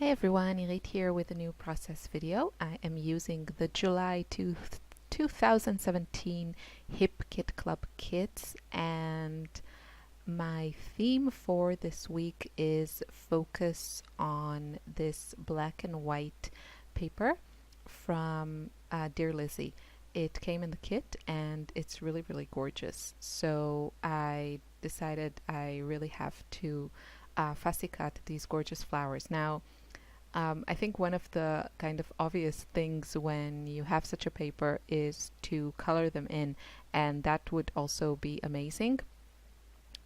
Hey everyone, Irit here with a new process video. I am using the July 2017 Hip Kit Club kits, and my theme for this week is focus on this black and white paper from Dear Lizzie. It came in the kit and it's really gorgeous. So I decided I really have to fussy cut these gorgeous flowers. Now, I think one of the kind of obvious things when you have such a paper is to color them in, and that would also be amazing.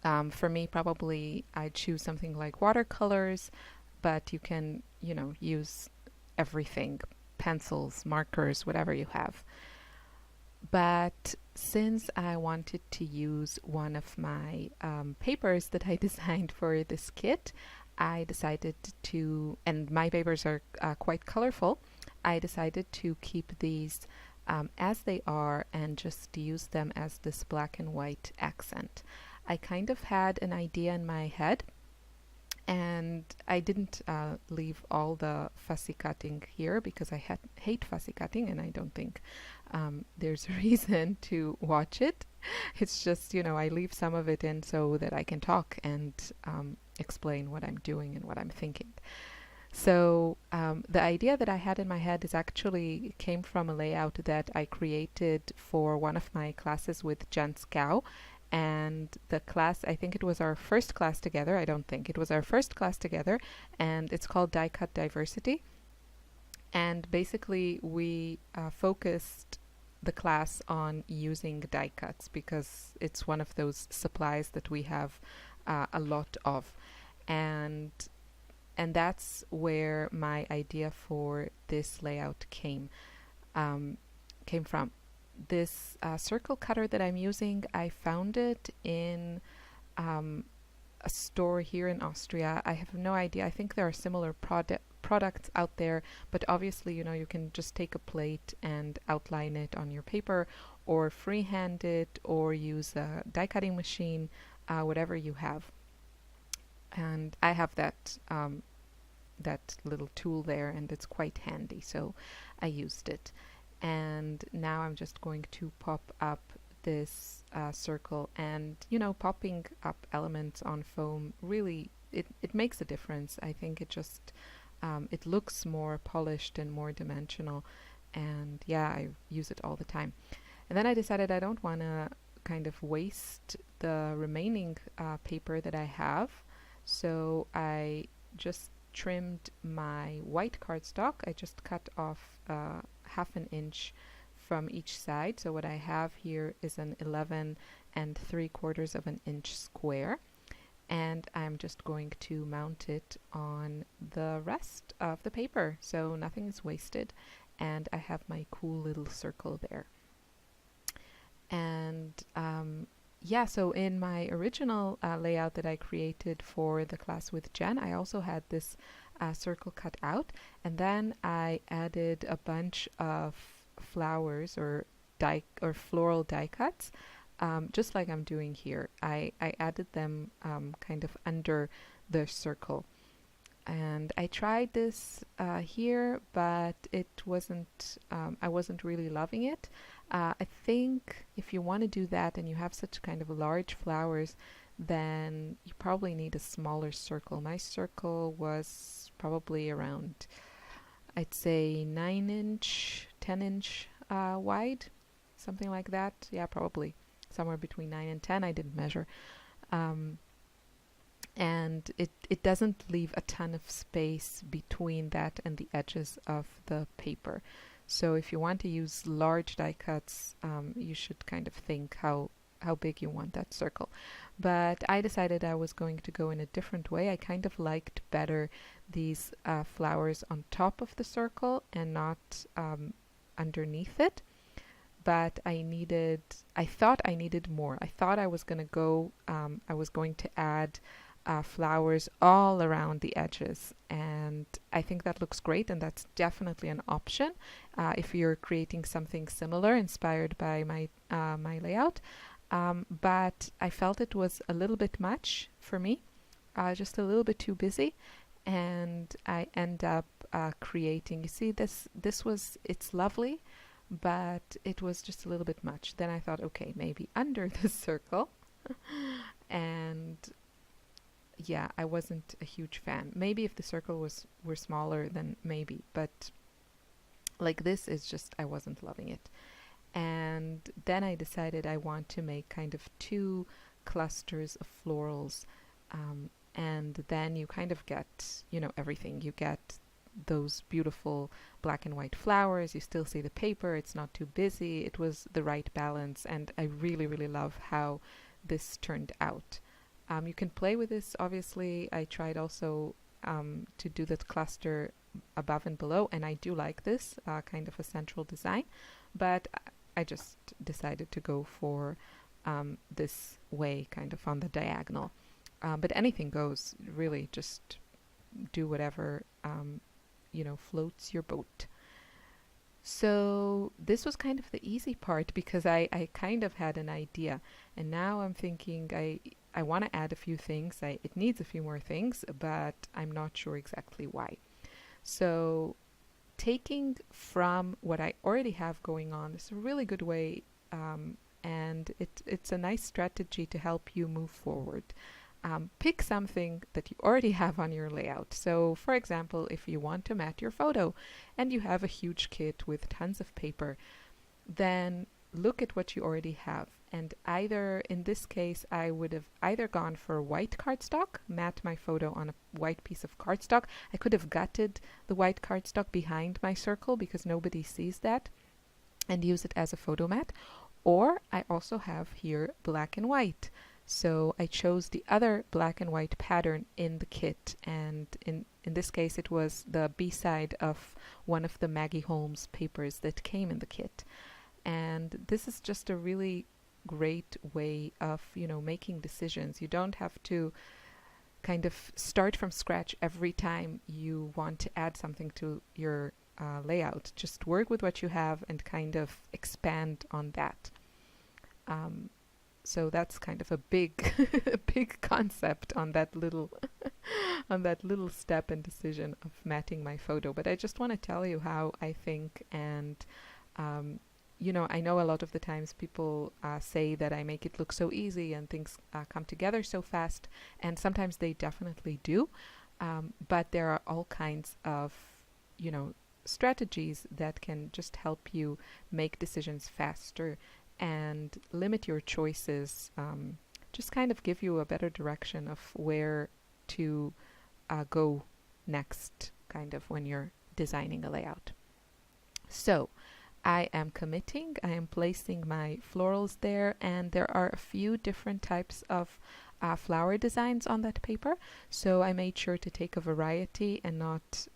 For me, probably I'd choose something like watercolors, but you can, use everything, pencils, markers, whatever you have. But since I wanted to use one of my papers that I designed for this kit, I decided to, and my papers are quite colorful, I decided to keep these as they are and just use them as this black and white accent. I kind of had an idea in my head, and I didn't leave all the fussy cutting here because I hate fussy cutting, and I don't think there's a reason to watch it. It's just, I leave some of it in so that I can talk and explain what I'm doing and what I'm thinking. So the idea that I had in my head is actually came from a layout that I created for one of my classes with Jen Scow. And the class, I think it was our first class together. I don't think it was our first class together, and it's called Die Cut Diversity. And basically we focused the class on using die cuts because it's one of those supplies that we have a lot of, and that's where my idea for this layout came from. This circle cutter that I'm using, I found it in a store here in Austria. I have no idea. I think there are similar products out there, but obviously, you can just take a plate and outline it on your paper, or freehand it, or use a die cutting machine, whatever you have. And I have that little tool there, and it's quite handy, so I used it. And now I'm just going to pop up this circle, and popping up elements on foam really it makes a difference. I think it just it looks more polished and more dimensional, and yeah, I use it all the time. And then I decided I don't want to kind of waste the remaining paper that I have, so I just trimmed my white cardstock. I just cut off half an inch from each side. So what I have here is an 11 3/4 of an inch square, and I'm just going to mount it on the rest of the paper, so nothing is wasted, and I have my cool little circle there. And yeah, so in my original layout that I created for the class with Jen, I also had this circle cut out, and then I added a bunch of flowers or floral die cuts, just like I'm doing here. I added them kind of under the circle, and I tried this here, but it wasn't I wasn't really loving it. I think if you want to do that and you have such kind of large flowers, then you probably need a smaller circle. My circle was probably around, I'd say 9-inch, 10-inch wide, something like that. Yeah, probably somewhere between 9 and 10. I didn't measure. And it doesn't leave a ton of space between that and the edges of the paper. So if you want to use large die cuts, you should kind of think how big you want that circle. But I decided I was going to go in a different way. I kind of liked better these flowers on top of the circle and not underneath it. But I thought I needed more. I thought I was going to go, I was going to add flowers all around the edges, and I think that looks great, and that's definitely an option if you're creating something similar inspired by my layout. But I felt it was a little bit much for me, just a little bit too busy, and I end up creating. You see, it's lovely, but it was just a little bit much. Then I thought, okay, maybe under the circle, and yeah, I wasn't a huge fan. Maybe if the circle were smaller, then maybe, but like this is just, I wasn't loving it. And then I decided I want to make kind of two clusters of florals, and then you kind of get, everything. You get those beautiful black and white flowers. You still see the paper. It's not too busy. It was the right balance, and I really, really love how this turned out. You can play with this, obviously. I tried also to do that cluster above and below, and I do like this kind of a central design, but I just decided to go for this way, kind of on the diagonal. But anything goes, really. Just do whatever floats your boat. So this was kind of the easy part, because I kind of had an idea, and now I'm thinking I want to add a few things. It needs a few more things, but I'm not sure exactly why. So taking from what I already have going on is a really good way, and it's a nice strategy to help you move forward. Pick something that you already have on your layout. So for example, if you want to mat your photo and you have a huge kit with tons of paper, then look at what you already have. And either, in this case, I would have either gone for white cardstock, mat my photo on a white piece of cardstock. I could have gutted the white cardstock behind my circle because nobody sees that, and use it as a photo mat. Or I also have here black and white. So I chose the other black and white pattern in the kit, and in this case it was the B-side of one of the Maggie Holmes papers that came in the kit. And this is just a really great way of, making decisions. You don't have to kind of start from scratch every time you want to add something to your layout. Just work with what you have and kind of expand on that. So that's kind of a big, a big concept on that little, on that little step and decision of matting my photo. But I just want to tell you how I think, and I know a lot of the times people say that I make it look so easy and things come together so fast, and sometimes they definitely do. But there are all kinds of, strategies that can just help you make decisions faster and limit your choices, just kind of give you a better direction of where to go next, kind of when you're designing a layout. So I am committing, I am placing my florals there, and there are a few different types of flower designs on that paper. So I made sure to take a variety and not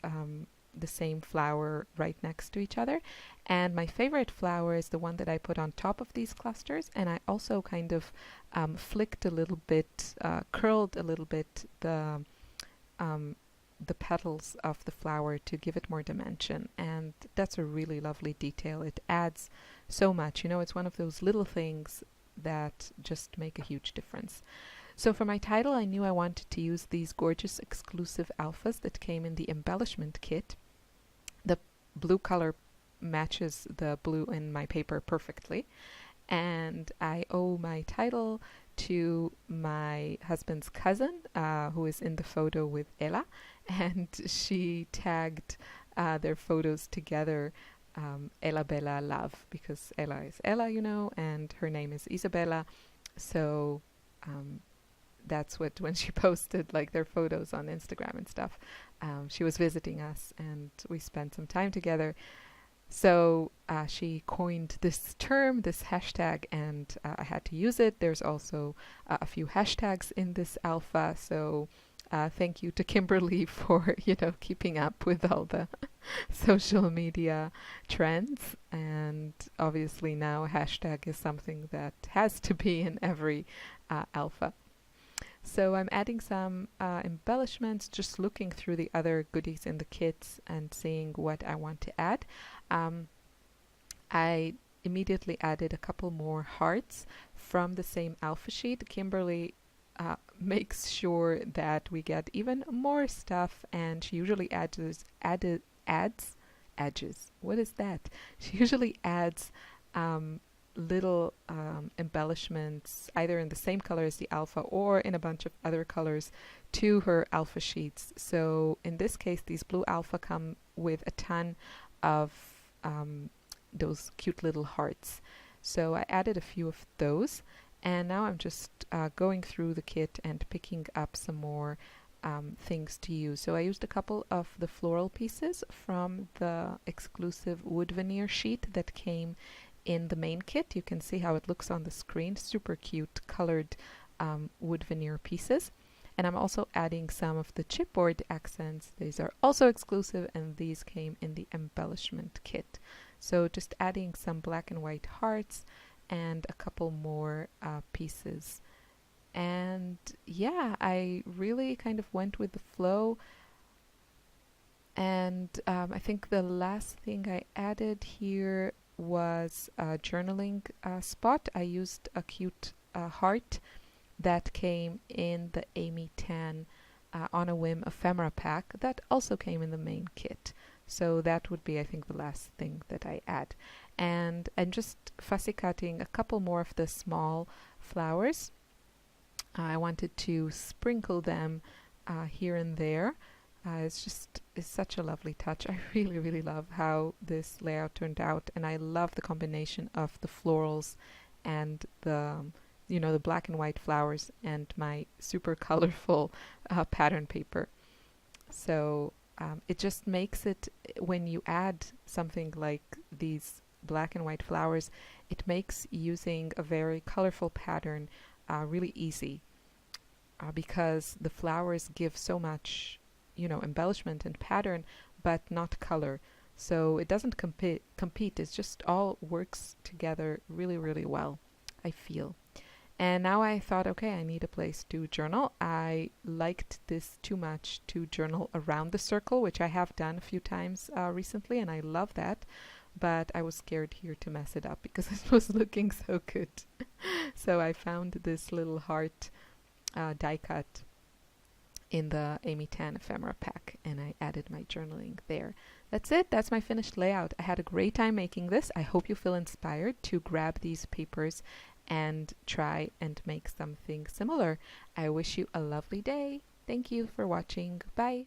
the same flower right next to each other. And my favorite flower is the one that I put on top of these clusters, and I also kind of flicked a little bit, curled a little bit the petals of the flower to give it more dimension, and that's a really lovely detail. It adds so much. It's one of those little things that just make a huge difference. So for my title, I knew I wanted to use these gorgeous exclusive alphas that came in the embellishment kit. The blue color matches the blue in my paper perfectly, and I owe my title to my husband's cousin, who is in the photo with Ella, and she tagged their photos together, Ella Bella Love, because Ella is Ella, and her name is Isabella. So that's when she posted like their photos on Instagram and stuff. She was visiting us and we spent some time together. So she coined this term, this hashtag, and I had to use it. There's also a few hashtags in this alpha. So thank you to Kimberly for, keeping up with all the social media trends. And obviously now a hashtag is something that has to be in every alpha. So I'm adding some embellishments, just looking through the other goodies in the kits and seeing what I want to add. I immediately added a couple more hearts from the same alpha sheet. Kimberly makes sure that we get even more stuff, and she usually adds edges. What is that? She usually adds little embellishments, either in the same color as the alpha or in a bunch of other colors, to her alpha sheets. So in this case, these blue alpha come with a ton of those cute little hearts. So I added a few of those, and now I'm just going through the kit and picking up some more things to use. So I used a couple of the floral pieces from the exclusive wood veneer sheet that came in the main kit. You can see how it looks on the screen. Super cute colored wood veneer pieces. And I'm also adding some of the chipboard accents. These are also exclusive, and these came in the embellishment kit. So just adding some black and white hearts and a couple more pieces. And yeah, I really kind of went with the flow. And I think the last thing I added here was a journaling spot. I used a cute heart that came in the Amy Tan On a Whim ephemera pack that also came in the main kit. So that would be, I think, the last thing that I add. And I'm just fussy cutting a couple more of the small flowers. I wanted to sprinkle them here and there. It's such a lovely touch. I really, really love how this layout turned out, and I love the combination of the florals and the black and white flowers and my super colorful pattern paper. So it just makes it, when you add something like these black and white flowers, it makes using a very colorful pattern really easy, because the flowers give so much embellishment and pattern, but not color. So it doesn't compete. It just all works together really, really well, I feel. And now I thought, okay, I need a place to journal. I liked this too much to journal around the circle, which I have done a few times recently, and I love that. But I was scared here to mess it up because it was looking so good. So I found this little heart die cut in the Amy Tan ephemera pack, and I added my journaling there. That's it. That's my finished layout. I had a great time making this. I hope you feel inspired to grab these papers and try and make something similar. I wish you a lovely day. Thank you for watching. Bye.